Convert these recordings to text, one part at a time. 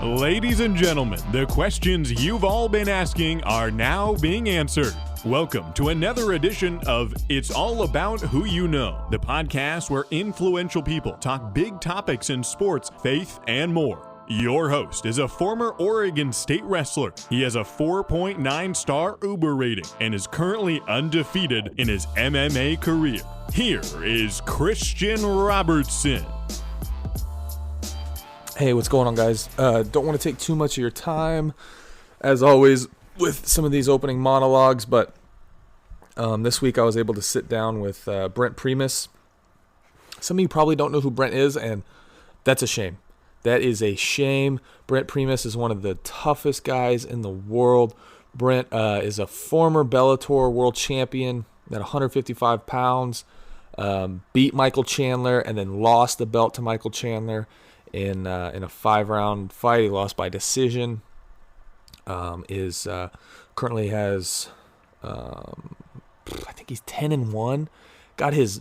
Ladies and gentlemen, the questions you've all been asking are now being answered. Welcome to another edition of It's All About Who You Know, the podcast where influential people talk big topics in sports, faith, and more. Your host is a former Oregon State wrestler. He has a 4.9-star Uber rating and is currently undefeated in his MMA career. Here is Christian Robertson. Hey, what's going on, guys? Don't want to take too much of your time, as always, with some of these opening monologues, but this week I was able to sit down with Brent Primus. Some of you probably don't know who Brent is, and that's a shame. That is a shame. Brent Primus is one of the toughest guys in the world. Brent is a former Bellator world champion at 155 pounds, beat Michael Chandler, and then lost the belt to Michael Chandler in a 5-round fight. He lost by decision. Currently has I think he's 10-1. Got his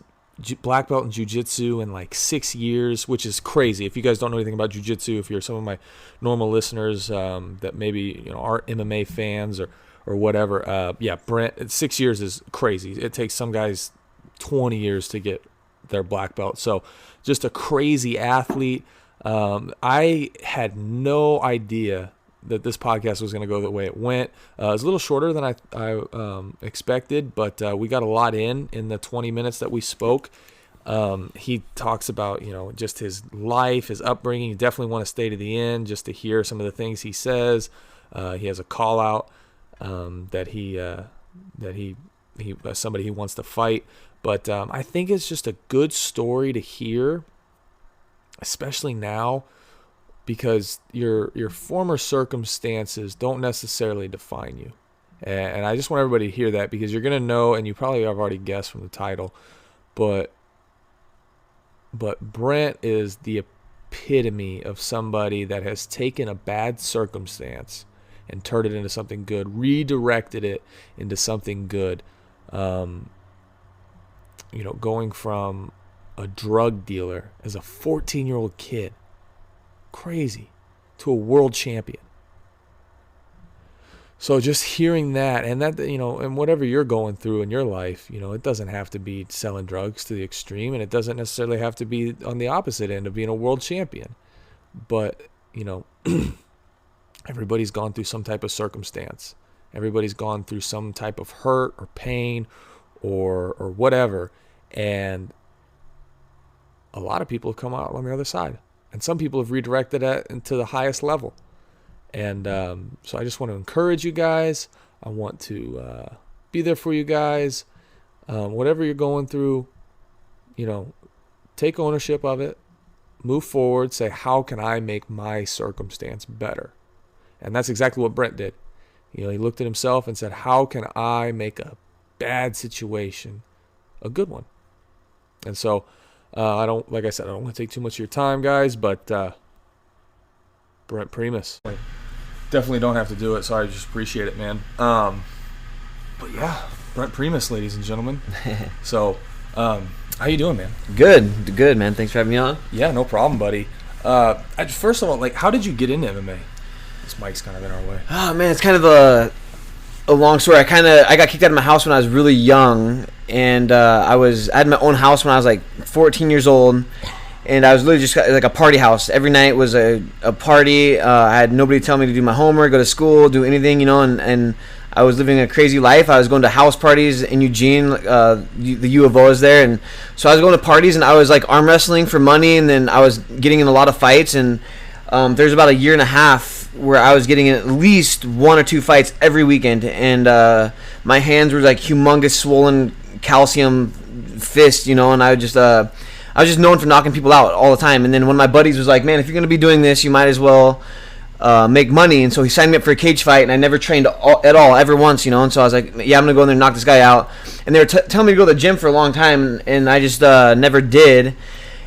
black belt in jiu-jitsu in like 6 years, which is crazy. If you guys don't know anything about jiu-jitsu, if you're some of my normal listeners that maybe aren't MMA fans or whatever, Brent, 6 years is crazy. It takes some guys 20 years to get their black belt. So just a crazy athlete. I had no idea that this podcast was going to go the way it went. It was a little shorter than I expected, but we got a lot in the 20 minutes that we spoke. He talks about, just his life, his upbringing. You definitely want to stay to the end just to hear some of the things he says. He has a call out that he somebody he wants to fight. But I think it's just a good story to hear, especially now, because your former circumstances don't necessarily define you. And I just want everybody to hear that, because you're going to know, and you probably have already guessed from the title, but Brent is the epitome of somebody that has taken a bad circumstance and turned it into something good, redirected it into something good. Going from a drug dealer as a 14-year-old kid, crazy, to a world champion. So just hearing that, and whatever you're going through in your life, it doesn't have to be selling drugs to the extreme, and it doesn't necessarily have to be on the opposite end of being a world champion. But, everybody's gone through some type of circumstance. Everybody's gone through some type of hurt or pain or whatever. And a lot of people have come out on the other side. And some people have redirected that into the highest level. And so I just want to encourage you guys. I want to be there for you guys. Whatever you're going through, take ownership of it. Move forward. Say, how can I make my circumstance better? And that's exactly what Brent did. He looked at himself and said, how can I make a bad situation a good one? And so I don't want to take too much of your time, guys, but Brent Primus. Definitely don't have to do it, so I just appreciate it, man. But yeah, Brent Primus, ladies and gentlemen. So, how you doing, man? Good, man. Thanks for having me on. Yeah, no problem, buddy. First of all, how did you get into MMA? This mic's kind of in our way. Oh, man, it's kind of a long story. I got kicked out of my house when I was really young, and I had my own house when I was like 14 years old, and I was literally just like a party house. Every night was a party. I had nobody tell me to do my homework, go to school, do anything, and I was living a crazy life. I was going to house parties in Eugene. The U of O is there, and so I was going to parties, and I was like arm wrestling for money, and then I was getting in a lot of fights, and there's about a year and a half where I was getting in at least 1 or 2 fights every weekend, and my hands were like humongous swollen calcium fists, and I was just known for knocking people out all the time. And then one of my buddies was like, man, if you're going to be doing this, you might as well make money. And so he signed me up for a cage fight, and I never trained at all, ever once, and so I was like, yeah, I'm going to go in there and knock this guy out. And they were telling me to go to the gym for a long time, and I just never did.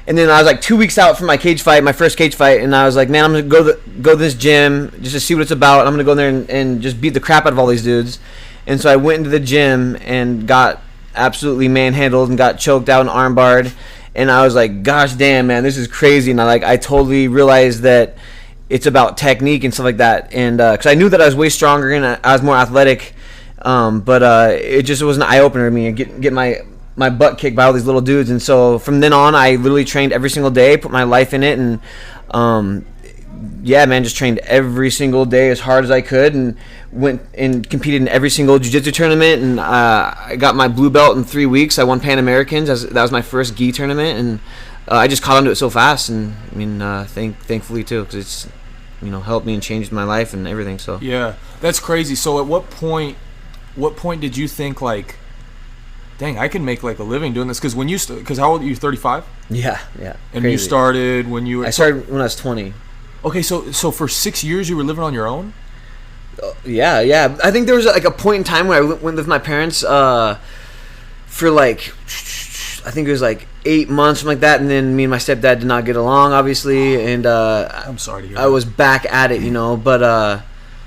And then I was like 2 weeks out from my first cage fight, and I was like, man, I'm going to go to this gym just to see what it's about. I'm going to go in there and just beat the crap out of all these dudes. And so I went into the gym and got absolutely manhandled and got choked out and armbarred. And I was like, gosh damn, man, this is crazy. And I totally realized that it's about technique and stuff like that. And because I knew that I was way stronger and I was more athletic, but it just was an eye opener to me. Get my butt kicked by all these little dudes. And so from then on, I literally trained every single day, put my life in it, and yeah, man, just trained every single day as hard as I could, and went and competed in every single jiu-jitsu tournament. And I got my blue belt in 3 weeks. I won Pan Americans. That was my first gi tournament, and I just caught onto it so fast. And I mean, thankfully too, because it's helped me and changed my life and everything. So yeah, that's crazy. So at what point did you think like, dang, I can make like a living doing this? Because how old are you? 35? Yeah. And crazy. you started when you were... I started when I was 20. Okay, so for 6 years you were living on your own? Yeah. I think there was like a point in time where I went with my parents for like, I think it was like 8 months, something like that, and then me and my stepdad did not get along, obviously, and I'm sorry to hear that. I was back at it, but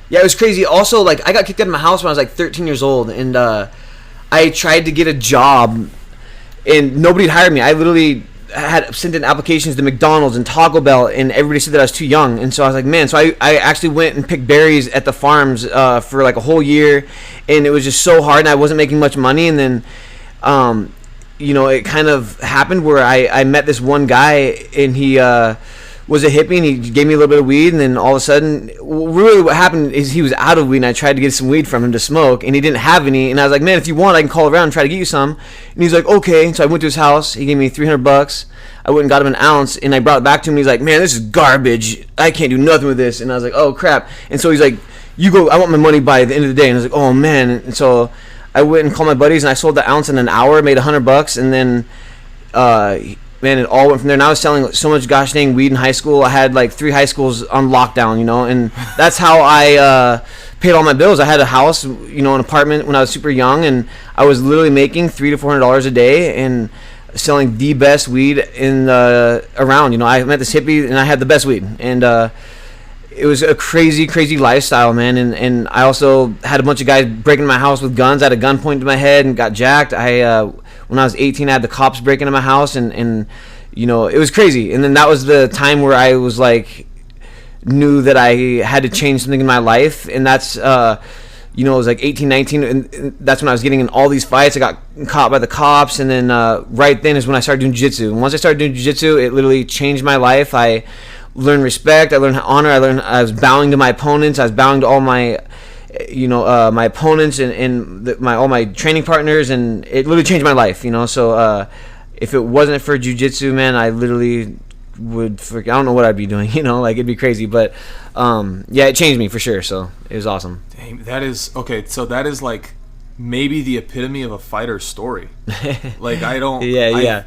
yeah, it was crazy. Also, like, I got kicked out of my house when I was like 13 years old, and I tried to get a job, and nobody had hired me. I literally had sent in applications to McDonald's and Taco Bell, and everybody said that I was too young. And so I was like, man. So I actually went and picked berries at the farms for like a whole year, and it was just so hard, and I wasn't making much money. And then it kind of happened where I met this one guy, and he was a hippie, and he gave me a little bit of weed, and then all of a sudden, really what happened is he was out of weed, and I tried to get some weed from him to smoke, and he didn't have any, and I was like, man, if you want, I can call around and try to get you some. And he's like, okay. So I went to his house. He gave me $300. I went and got him an ounce, and I brought it back to him. He's like, man, this is garbage. I can't do nothing with this. And I was like, oh, crap. And so he's like, you go, I want my money by the end of the day. And I was like, oh, man. And so I went and called my buddies, and I sold the ounce in an hour, made $100, and then man, it all went from there. And I was selling so much gosh dang weed in high school. I had like 3 high schools on lockdown, and that's how I paid all my bills. I had a house, an apartment when I was super young, and I was literally making $300 to $400 a day and selling the best weed in around. I met this hippie, and I had the best weed, and it was a crazy, crazy lifestyle, man. And I also had a bunch of guys breaking my house with guns. I had a gun pointed to my head and got jacked. When I was 18, I had the cops break into my house, and it was crazy. And then that was the time where I was like, knew that I had to change something in my life, and that's it was like 18, 19, and that's when I was getting in all these fights. I got caught by the cops, and then right then is when I started doing jiu-jitsu. And once I started doing jiu-jitsu, it literally changed my life. I learned respect. I learned honor. I was bowing to my opponents. I was bowing to all my my opponents and all my training partners, and it literally changed my life. So if it wasn't for jiu-jitsu, man, I literally would I don't know what I'd be doing. Like, it'd be crazy. But yeah, it changed me for sure. So it was awesome. Dang, that is okay. So that is like maybe the epitome of a fighter's story. Like, I don't. Yeah.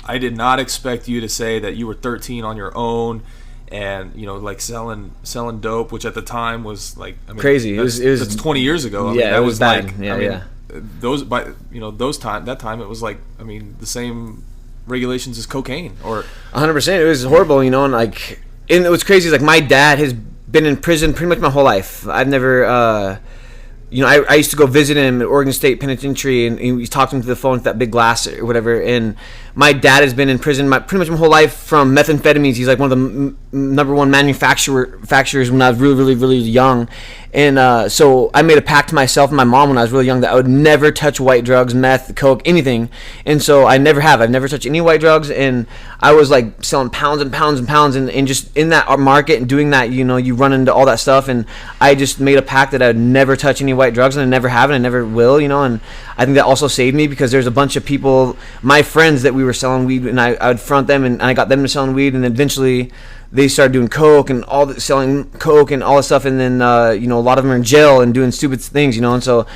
I did not expect you to say that you were 13 on your own, and like selling dope, which at the time was like, I mean, crazy. That's 20 years ago. That was bad. Like, yeah. That time it was like, I mean, the same regulations as cocaine, or 100%. It was horrible, and like, and what's crazy is like my dad has been in prison pretty much my whole life. I've never I used to go visit him at Oregon State Penitentiary, and we talked to him through the phone with that big glass or whatever. And my dad has been in prison pretty much my whole life from methamphetamines. He's like one of the number one manufacturers when I was really, really, really young. And so I made a pact to myself and my mom when I was really young that I would never touch white drugs, meth, coke, anything. And so I never have. I've never touched any white drugs. And I was like selling pounds and pounds and pounds, and just in that market and doing that, you run into all that stuff. And I just made a pact that I would never touch any white drugs, and I never have, and I never will, And I think that also saved me, because there's a bunch of people, my friends, that we were selling weed, and I would front them, and I got them to selling weed, and then eventually they started doing coke and selling coke and all this stuff, and then a lot of them are in jail and doing stupid things, and so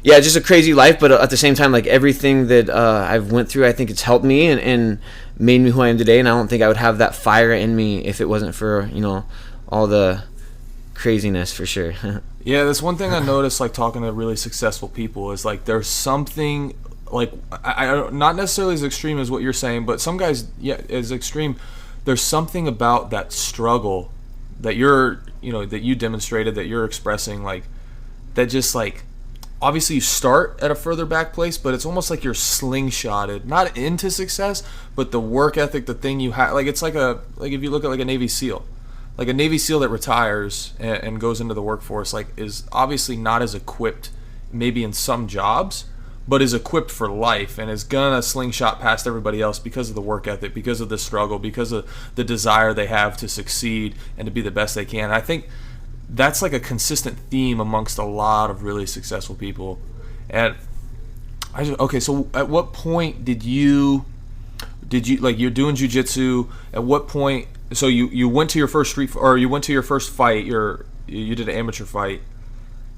yeah, just a crazy life. But at the same time, like, everything that I've went through, I think it's helped me and made me who I am today. And I don't think I would have that fire in me if it wasn't for all the craziness, for sure. Yeah, that's one thing I noticed, like, talking to really successful people, is like there's something, like, I not necessarily as extreme as what you're saying, but some guys, yeah, as extreme. There's something about that struggle that that you demonstrated, that you're expressing, like, that just, like, obviously you start at a further back place, but it's almost like you're slingshotted, not into success, but the work ethic, the thing you have, like, it's like if you look at like a Navy SEAL, like a Navy SEAL that retires and goes into the workforce, like is obviously not as equipped, maybe in some jobs, but is equipped for life and is gonna slingshot past everybody else because of the work ethic, because of the struggle, because of the desire they have to succeed and to be the best they can. And I think that's like a consistent theme amongst a lot of really successful people. And okay, so at what point did you like, you're doing jiu-jitsu, at what point, so you went to your first you went to your first fight, you did an amateur fight,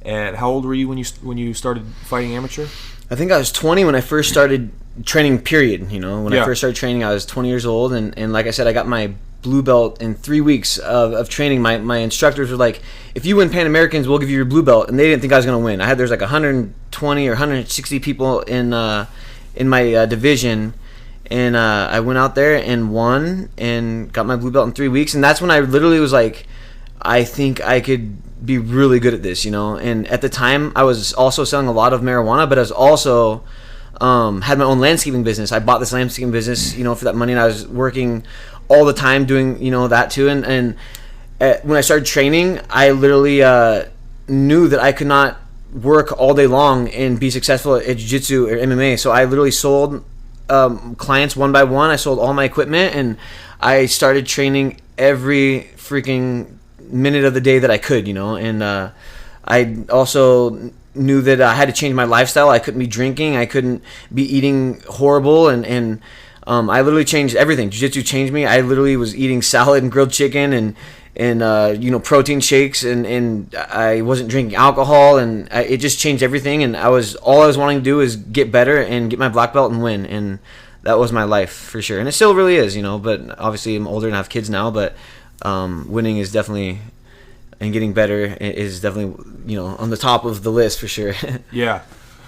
and how old were you when you started fighting amateur? I think I was 20 when I first started training, period. When I first started training, I was 20 years old, and like I said, I got my blue belt in 3 weeks of training. My instructors were like, if you win Pan Americans, we'll give you your blue belt, and they didn't think I was going to win. There's like 120 or 160 people in my division, and I went out there and won and got my blue belt in 3 weeks, and that's when I literally was like, I think I could be really good at this, And at the time, I was also selling a lot of marijuana, but I was also had my own landscaping business. I bought this landscaping business, for that money, and I was working all the time doing, that too. And when I started training, I literally knew that I could not work all day long and be successful at jiu-jitsu or MMA. So I literally sold clients one by one. I sold all my equipment, and I started training every freaking minute of the day that I could, and I also knew that I had to change my lifestyle. I couldn't be drinking, I couldn't be eating horrible, and I literally changed everything. Jiu-jitsu changed me. I literally was eating salad and grilled chicken and protein shakes, and I wasn't drinking alcohol, and it just changed everything. And all I was wanting to do is get better and get my black belt and win, and that was my life for sure. And it still really is, but obviously I'm older and I have kids now, but winning is definitely, and getting better is definitely, on the top of the list for sure. Yeah.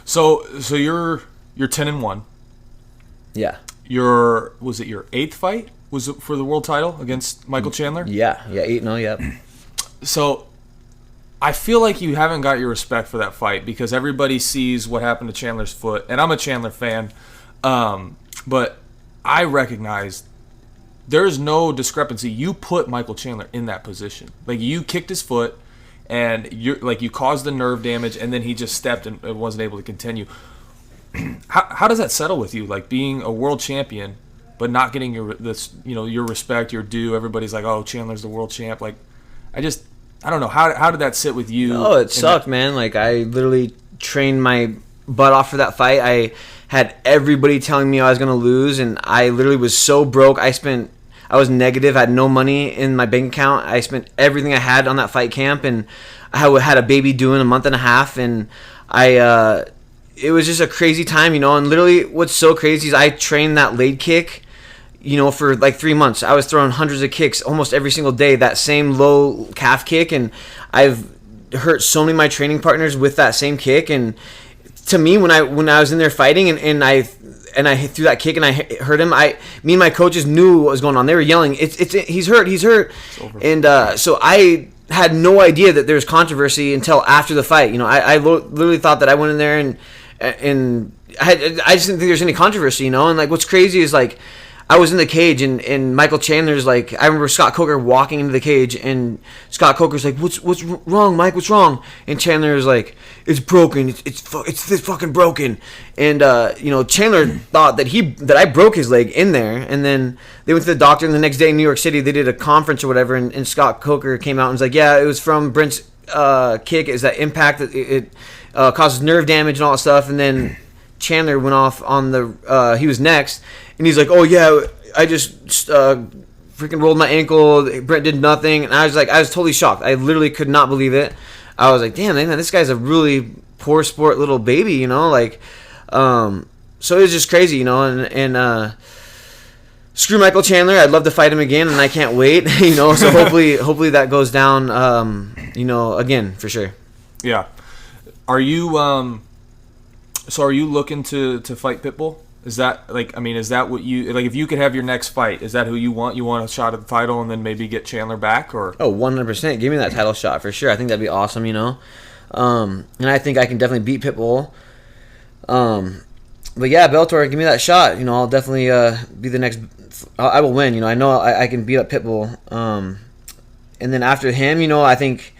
So you're 10-1. Yeah. Was it your 8th fight? Was it for the world title against Michael Chandler? Yeah, 8-0, yep. So I feel like you haven't got your respect for that fight because everybody sees what happened to Chandler's foot, and I'm a Chandler fan, but I recognize there's no discrepancy. You put Michael Chandler in that position. Like, you kicked his foot, and you caused the nerve damage, and then he just stepped and wasn't able to continue. How does that settle with you? Like, being a world champion, but not getting your respect, your due. Everybody's like, oh, Chandler's the world champ. Like, I don't know. How did that sit with you? Oh, it sucked, man. Like, I literally trained my butt off for that fight. I had everybody telling me I was going to lose, and I literally was so broke. I was negative. I had no money in my bank account. I spent everything I had on that fight camp, and I had a baby due in a month and a half, and it was just a crazy time, and literally what's so crazy is I trained that leg kick, for like 3 months. I was throwing hundreds of kicks almost every single day, that same low calf kick, and I've hurt so many of my training partners with that same kick. And to me, when I was in there fighting and I threw that kick and I hurt him, me and my coaches knew what was going on. They were yelling, he's hurt. And so I had no idea that there was controversy until after the fight. I literally thought that I went in there and I just didn't think there's any controversy, and like what's crazy is like I was in the cage and Michael Chandler's like, I remember Scott Coker walking into the cage and Scott Coker's like, what's wrong, Mike? What's wrong? And Chandler was like, it's broken. It's fucking broken. And Chandler thought that I broke his leg in there. And then they went to the doctor, and the next day in New York City they did a conference or whatever, and Scott Coker came out and was like, yeah, it was from Brent's kick. Is that impact that it causes nerve damage and all that stuff. And then Chandler went off on he was next, and he's like, oh yeah, I just freaking rolled my ankle, Brent did nothing. And I was totally shocked. I literally could not believe it. I was like, damn, man, this guy's a really poor sport little baby, so it was just crazy, and screw Michael Chandler. I'd love to fight him again, and I can't wait, so hopefully that goes down, again, for sure. Yeah. Are you looking to fight Pitbull? Is that is that what you like? If you could have your next fight, is that who you want? You want a shot at the title and then maybe get Chandler back, or? Oh, 100%. Give me that title shot for sure. I think that'd be awesome, And I think I can definitely beat Pitbull. But yeah, Bellator, give me that shot. I'll definitely be the next. I will win. I know I can beat up Pitbull. And then after him, I think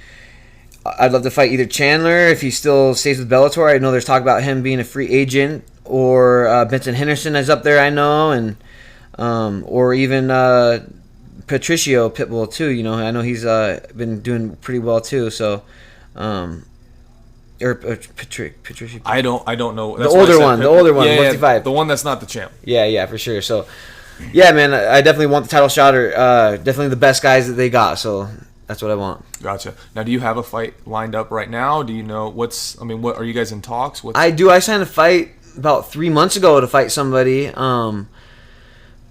I'd love to fight either Chandler if he still stays with Bellator. I know there's talk about him being a free agent, or Benson Henderson is up there, I know, and or even Patricio Pitbull too. I know he's been doing pretty well too. So, Patricio. I don't know. That's the older one, 155. The one that's not the champ. Yeah, for sure. So, yeah, man, I definitely want the title shot, or definitely the best guys that they got. So that's what I want. Gotcha. Now, do you have a fight lined up right now? Do you know what are you guys in talks? I do. I signed a fight about 3 months ago to fight somebody.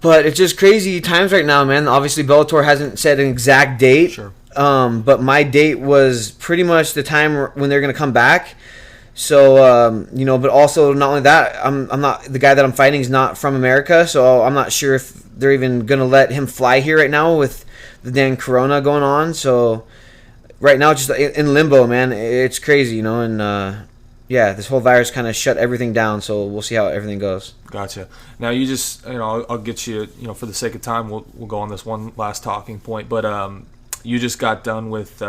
But it's just crazy times right now, man. Obviously, Bellator hasn't set an exact date. Sure. But my date was pretty much the time when they're going to come back. So, but also not only that, I'm not, the guy that I'm fighting is not from America. So I'm not sure if they're even going to let him fly here right now with the damn corona going on. So right now, just in limbo, man. It's crazy, and this whole virus kind of shut everything down. So we'll see how everything goes. Gotcha. Now you just, I'll get you, for the sake of time, we'll go on this one last talking point. But you just got done with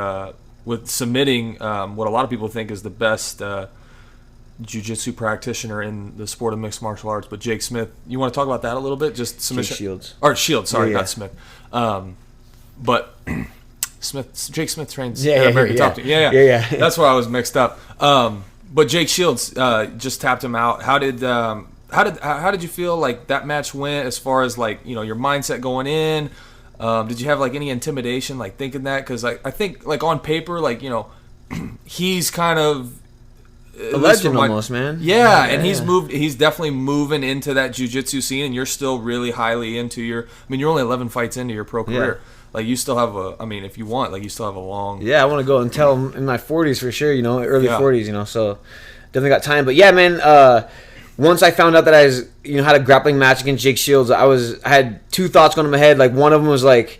submitting what a lot of people think is the best jiu-jitsu practitioner in the sport of mixed martial arts. But Jake Smith, you want to talk about that a little bit? Just submission. Jake Shields. Or Shields, sorry, Yeah. not Smith. But Jake Smith trains Yeah, at American Top Team. Yeah. That's where I was mixed up. But Jake Shields just tapped him out. How did you feel like that match went, as far as like your mindset going in? Did you have like any intimidation, like thinking that? Because I think like on paper, like he's kind of A legend almost, man. Yeah, and he's definitely moving into that jiu-jitsu scene, and you're still really highly into you're only 11 fights into your pro career. Yeah. Like you still have if you want, like you still have a long. Yeah, I want to go until in my 40s for sure, early Yeah. 40s, so definitely got time. But yeah, man, once I found out that I was, had a grappling match against Jake Shields, I had two thoughts going in my head. Like one of them was like,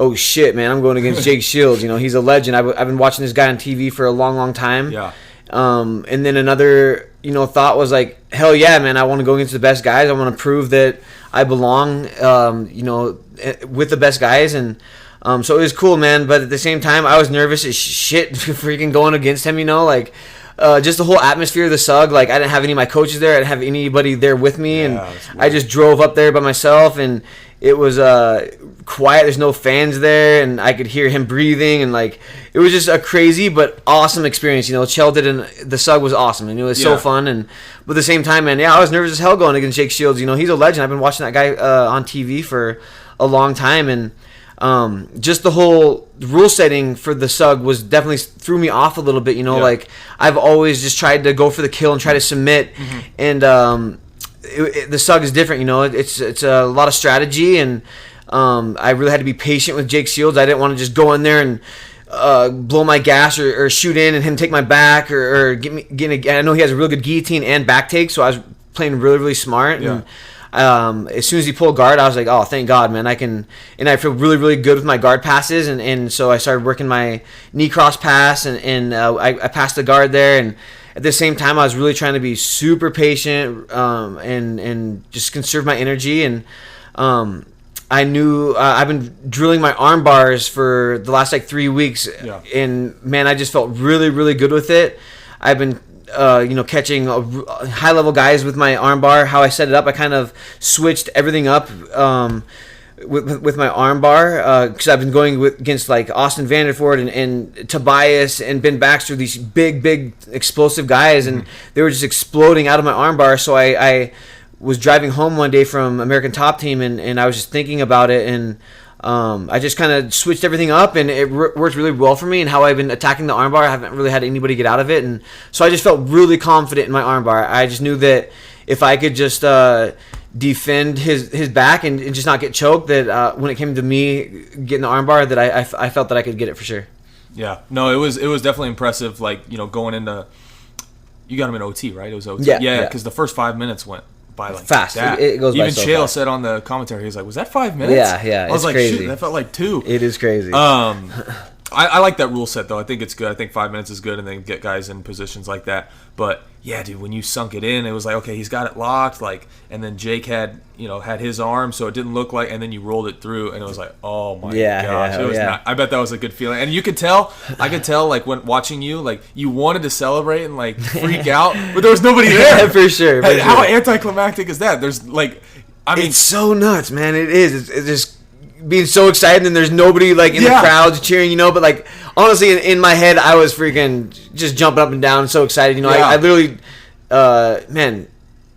oh shit, man, I'm going against Jake Shields. He's a legend. I've been watching this guy on TV for a long, long time. Yeah. And then another, thought was like, hell yeah, man, I want to go against the best guys. I want to prove that I belong, with the best guys. And so it was cool, man. But at the same time, I was nervous as shit freaking going against him, just the whole atmosphere of the SUG. Like, I didn't have any of my coaches there. I didn't have anybody there with me. And I just drove up there by myself, and it was quiet. There's no fans there, and I could hear him breathing, and like it was just a crazy but awesome experience. Chell did, and the SUG was awesome, and it was so fun. But at the same time, man, I was nervous as hell going against Jake Shields. He's a legend. I've been watching that guy on TV for a long time, and just the whole rule setting for the SUG was definitely threw me off a little bit. Like I've always just tried to go for the kill and try to submit, and the SUG is different. It's a lot of strategy, and I really had to be patient with Jake Shields. I didn't want to just go in there and blow my gas or shoot in and him take my back or I know he has a real good guillotine and back take, so I was playing really, really smart. Yeah. And as soon as he pulled guard, I was like, oh, thank God, man. I feel really, really good with my guard passes, and so I started working my knee cross pass, and I passed the guard there, and at the same time, I was really trying to be super patient and just conserve my energy. And I knew I've been drilling my arm bars for the last 3 weeks, and man, I just felt really, really good with it. I've been catching high level guys with my arm bar. How I set it up, I kind of switched everything up with my arm bar, because I've been going against like Austin Vanderford and Tobias and Ben Baxter, these big explosive guys, and they were just exploding out of my arm bar. So I was driving home one day from American Top Team, and I was just thinking about it, and I just kind of switched everything up, and it worked really well for me. And how I've been attacking the armbar, I haven't really had anybody get out of it, and so I just felt really confident in my armbar. I just knew that if I could just defend his back and just not get choked, that when it came to me getting the armbar, that I felt that I could get it for sure. Yeah, no, it was definitely impressive. Like going into, you got him in OT, right? It was OT. Yeah. Because the first 5 minutes went by like fast. That. It goes by Even so Chael fast. said on the commentary, he was like, "Was that 5 minutes?" Yeah. I was like, crazy. "Shoot, that felt like 2." It is crazy. I I like that rule set though. I think it's good. I think 5 minutes is good, and then get guys in positions like that. But yeah, dude, when you sunk it in, it was like, okay, he's got it locked, like, and then Jake had his arm, so it didn't look like, and then you rolled it through, and it was like, oh my gosh, it was not. I bet that was a good feeling, and you could tell, I could tell, like when watching you, like you wanted to celebrate and like freak out, but there was nobody there. Yeah, for sure. How anticlimactic is that? There's like, I mean, it's so nuts, man. It is. It's just being so excited, and there's nobody like in the crowds cheering, but like honestly, in my head, I was freaking just jumping up and down, so excited. I literally, man,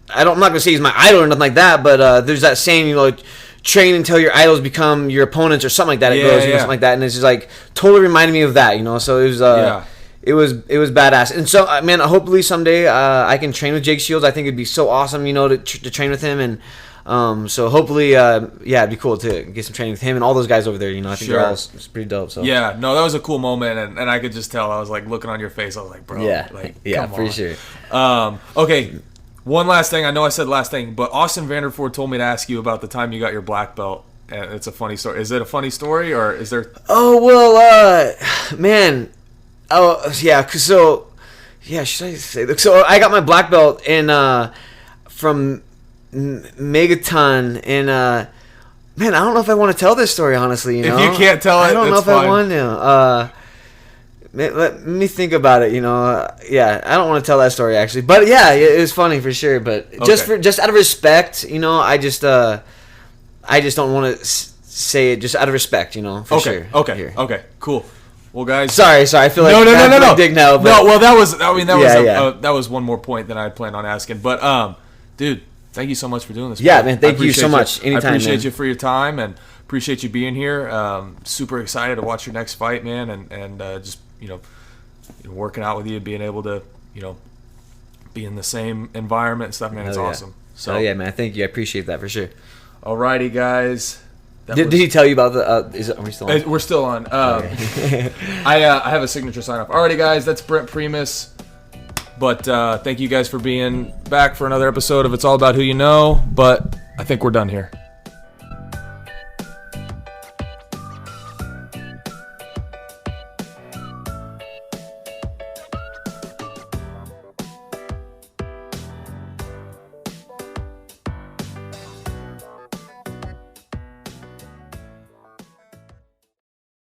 I'm not gonna say he's my idol or nothing like that, but there's that saying, train until your idols become your opponents or something like that. It goes, something like that, and it's just like totally reminded me of that, So it was, it was badass. And so, man, hopefully someday I can train with Jake Shields. I think it'd be so awesome, to train with him. And so hopefully, it'd be cool to get some training with him and all those guys over there. I think they're all it's pretty dope. So yeah, no, that was a cool moment, and I could just tell. I was like looking on your face. I was like, bro, come for on. Sure. Okay, one last thing. I know I said last thing, but Austin Vanderford told me to ask you about the time you got your black belt. And it's a funny story. Is it a funny story, or is there? Oh well, man. Oh yeah. So yeah, should I say that? So I got my black belt from Megaton, and man, I don't know if I want to tell this story, honestly. If you can't tell it, I don't know if fine. I want to. Let me think about it. Yeah, I don't want to tell that story actually, but yeah, it was funny for sure. But just out of respect, I just don't want to say it just out of respect, for sure. Okay, cool. Well, guys, sorry. I feel like no. Dig now. But no, well, that was one more point that I had planned on asking. But dude, thank you so much for doing this. Yeah, man. Thank you so much. Anytime, I appreciate man. you for your time, and appreciate you being here. Super excited to watch your next fight, man, and just working out with you, being able to be in the same environment and stuff, man. It's awesome. So yeah, man. Thank you. I appreciate that for sure. Alrighty, guys. Did he tell you about the? Are we still on? We're still on. I have a signature sign off. Alrighty, guys. That's Brent Primus. But thank you guys for being back for another episode of It's All About Who You Know. But I think we're done here.